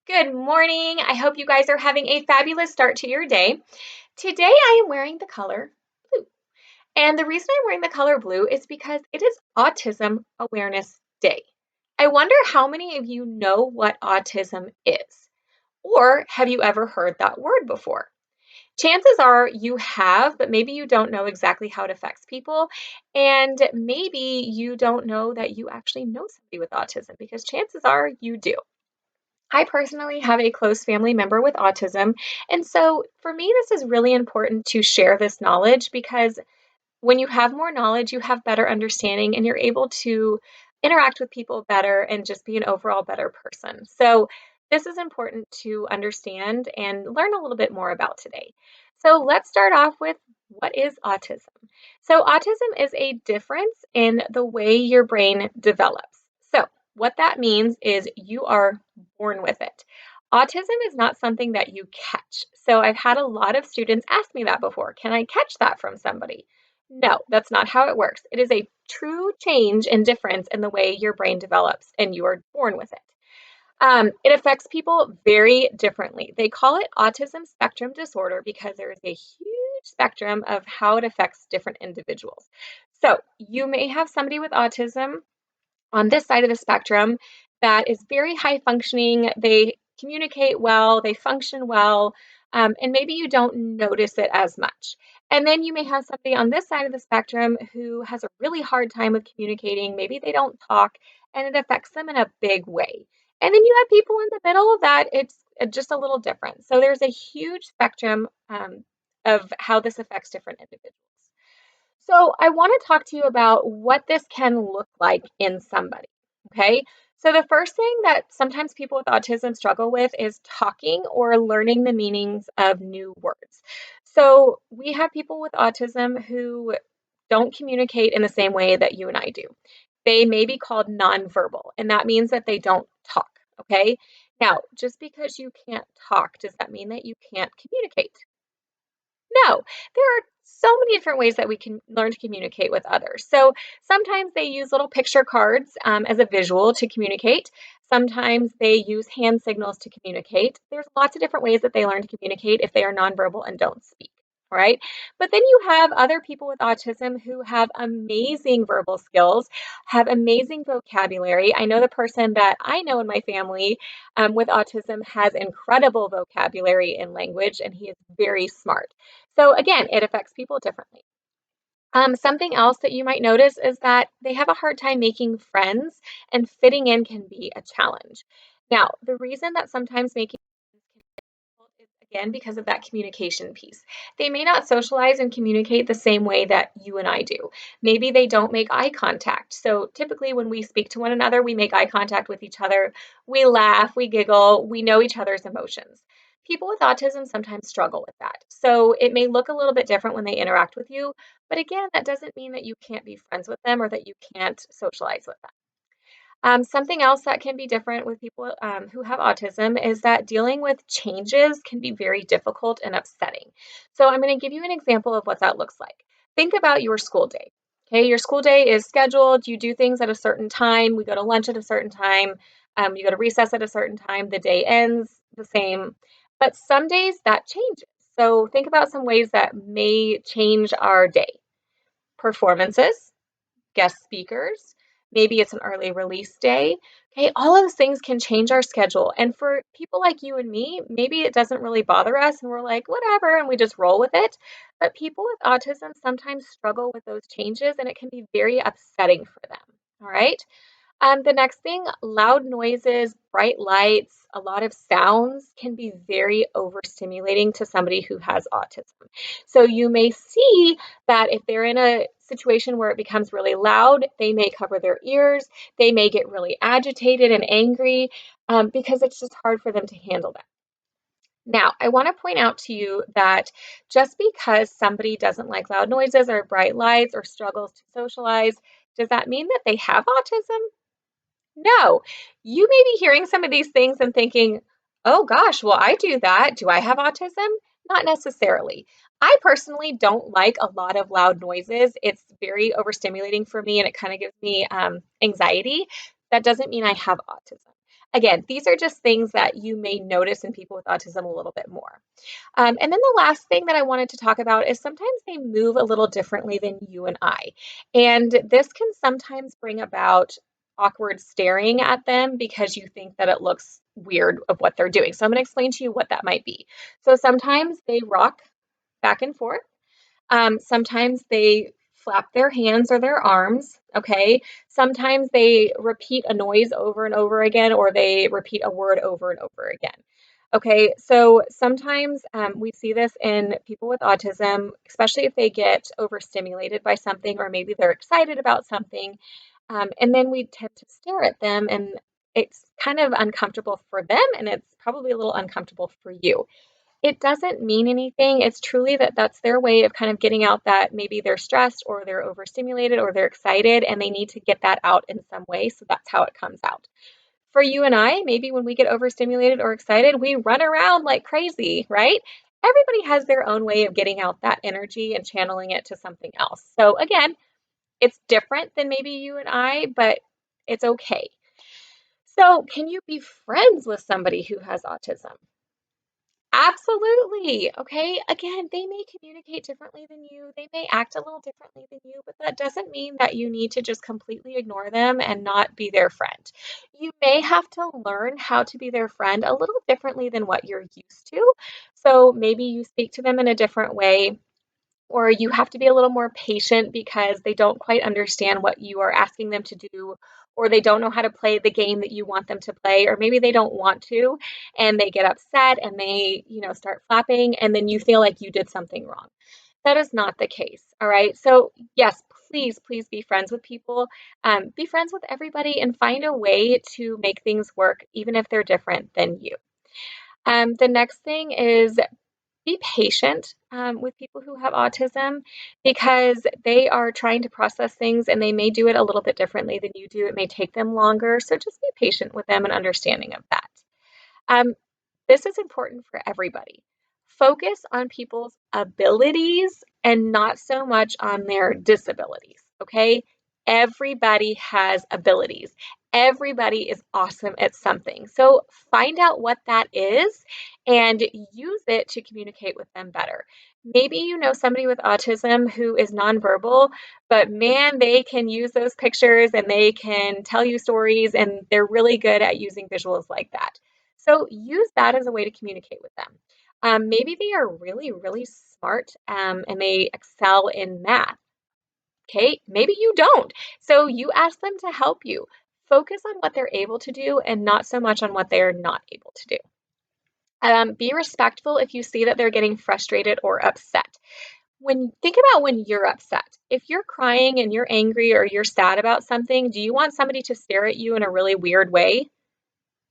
Good morning. I hope you guys are having a fabulous start to your day. Today I am wearing the color blue. And the reason I'm wearing the color blue is because it is Autism Awareness Day. I wonder how many of you know what autism is, or have you ever heard that word before? Chances are you have, but maybe you don't know exactly how it affects people. And maybe you don't know that you actually know somebody with autism because chances are you do. I personally have a close family member with autism. And so for me, this is really important to share this knowledge because when you have more knowledge, you have better understanding and you're able to interact with people better and just be an overall better person. So this is important to understand and learn a little bit more about today. So let's start off with what is autism? So autism is a difference in the way your brain develops. So what that means is you are born with it. Autism is not something that you catch. So I've had a lot of students ask me that before. Can I catch that from somebody? No, that's not how it works. It is a true change and difference in the way your brain develops, and you are born with it. It affects people very differently. They call it autism spectrum disorder because there is a huge spectrum of how it affects different individuals. So you may have somebody with autism on this side of the spectrum that is very high functioning. They communicate well, they function well, and maybe you don't notice it as much. And then you may have somebody on this side of the spectrum who has a really hard time with communicating. Maybe they don't talk, and it affects them in a big way. And then you have people in the middle that it's just a little different. So there's a huge spectrum of how this affects different individuals. So, I want to talk to you about what this can look like in somebody. Okay. So, the first thing that sometimes people with autism struggle with is talking or learning the meanings of new words. So, we have people with autism who don't communicate in the same way that you and I do. They may be called nonverbal, and that means that they don't talk. Okay. Now, just because you can't talk, does that mean that you can't communicate? No, there are so many different ways that we can learn to communicate with others. So sometimes they use little picture cards as a visual to communicate. Sometimes they use hand signals to communicate. There's lots of different ways that they learn to communicate if they are nonverbal and don't speak. All right. But then you have other people with autism who have amazing verbal skills, have amazing vocabulary. I know the person that I know in my family with autism has incredible vocabulary and language, and he is very smart. So again, it affects people differently. Something else that you might notice is that they have a hard time making friends, and fitting in can be a challenge. Now, the reason that sometimes making friends can be difficult is again because of that communication piece. They may not socialize and communicate the same way that you and I do. Maybe they don't make eye contact. So typically, when we speak to one another, we make eye contact with each other, we laugh, we giggle, we know each other's emotions. People with autism sometimes struggle with that. So it may look a little bit different when they interact with you, but again, that doesn't mean that you can't be friends with them or that you can't socialize with them. Something else that can be different with people who have autism is that dealing with changes can be very difficult and upsetting. So, I'm going to give you an example of what that looks like. Think about your school day. Okay, your school day is scheduled. You do things at a certain time. We go to lunch at a certain time. You go to recess at a certain time. The day ends the same. But some days that changes. So, think about some ways that may change our day. Performances, guest speakers. Maybe it's an early release day. Okay, all of those things can change our schedule. And for people like you and me, maybe it doesn't really bother us and we're like, whatever, and we just roll with it. But people with autism sometimes struggle with those changes and it can be very upsetting for them. All right. The next thing, loud noises, bright lights, a lot of sounds can be very overstimulating to somebody who has autism. So you may see that if they're in a situation where it becomes really loud, they may cover their ears, they may get really agitated and angry because it's just hard for them to handle that. Now, I want to point out to you that just because somebody doesn't like loud noises or bright lights or struggles to socialize, does that mean that they have autism? No. You may be hearing some of these things and thinking, oh gosh, well, I do that. Do I have autism? Not necessarily. I personally don't like a lot of loud noises. It's very overstimulating for me and it kind of gives me anxiety. That doesn't mean I have autism. Again, these are just things that you may notice in people with autism a little bit more. And then the last thing that I wanted to talk about is sometimes they move a little differently than you and I. And this can sometimes bring about awkward staring at them because you think that it looks weird of what they're doing. So I'm going to explain to you what that might be. So sometimes they rock back and forth. Sometimes they flap their hands or their arms, okay? Sometimes they repeat a noise over and over again, or they repeat a word over and over again. Okay, so sometimes we see this in people with autism, especially if they get overstimulated by something, or maybe they're excited about something, and then we tend to stare at them, and it's kind of uncomfortable for them, and it's probably a little uncomfortable for you. It doesn't mean anything. It's truly that that's their way of kind of getting out that maybe they're stressed or they're overstimulated or they're excited and they need to get that out in some way. So that's how it comes out. For you and I, maybe when we get overstimulated or excited, we run around like crazy, right? Everybody has their own way of getting out that energy and channeling it to something else. So again, it's different than maybe you and I, but it's okay. So, can you be friends with somebody who has autism? Absolutely. Okay. Again, they may communicate differently than you. They may act a little differently than you, but that doesn't mean that you need to just completely ignore them and not be their friend. You may have to learn how to be their friend a little differently than what you're used to. So maybe you speak to them in a different way, or you have to be a little more patient because they don't quite understand what you are asking them to do, or they don't know how to play the game that you want them to play, or maybe they don't want to and they get upset and they, start flapping and then you feel like you did something wrong. That is not the case. All right. So, yes, please, please be friends with people. Be friends with everybody and find a way to make things work, even if they're different than you. The next thing is be patient with people who have autism because they are trying to process things and they may do it a little bit differently than you do. It may take them longer. So just be patient with them and understanding of that. Um, this is important for everybody. Focus on people's abilities and not so much on their disabilities, okay? Everybody has abilities. Everybody is awesome at something. So find out what that is and use it to communicate with them better. Maybe you know somebody with autism who is nonverbal, but man, they can use those pictures and they can tell you stories and they're really good at using visuals like that. So use that as a way to communicate with them. Maybe they are really, really smart and they excel in math. Okay, maybe you don't. So you ask them to help you. Focus on what they're able to do and not so much on what they're not able to do. Be respectful if you see that they're getting frustrated or upset. Think about when you're upset. If you're crying and you're angry or you're sad about something, do you want somebody to stare at you in a really weird way?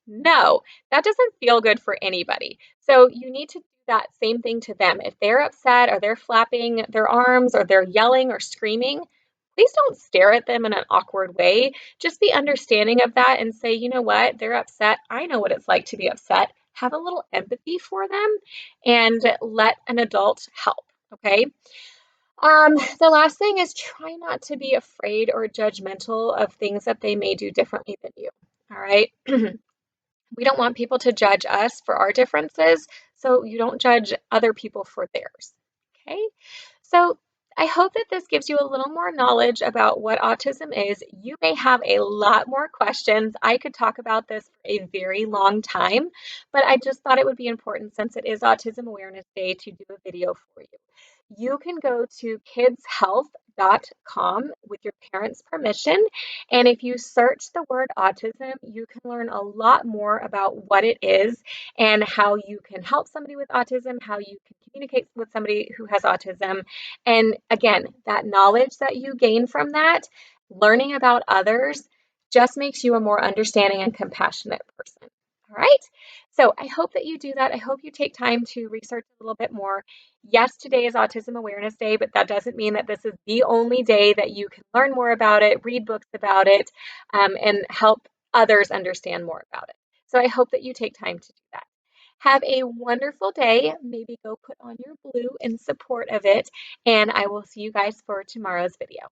No, that doesn't feel good for anybody. So you need to do that same thing to them. If they're upset or they're flapping their arms or they're yelling or screaming, please don't stare at them in an awkward way. Just be understanding of that and say, you know what, they're upset. I know what it's like to be upset. Have a little empathy for them and let an adult help. Okay. The last thing is try not to be afraid or judgmental of things that they may do differently than you. All right. We don't want people to judge us for our differences, so you don't judge other people for theirs. Okay? So I hope that this gives you a little more knowledge about what autism is. You may have a lot more questions. I could talk about this for a very long time, but I just thought it would be important since it is Autism Awareness Day to do a video for you. You can go to kidshealth.com with your parents' permission. And if you search the word autism, you can learn a lot more about what it is and how you can help somebody with autism, how you can communicate with somebody who has autism. And again, that knowledge that you gain from that, learning about others, just makes you a more understanding and compassionate person. All right. So I hope that you do that. I hope you take time to research a little bit more. Yes, today is Autism Awareness Day, but that doesn't mean that this is the only day that you can learn more about it, read books about it, and help others understand more about it. So I hope that you take time to do that. Have a wonderful day. Maybe go put on your blue in support of it, and I will see you guys for tomorrow's video.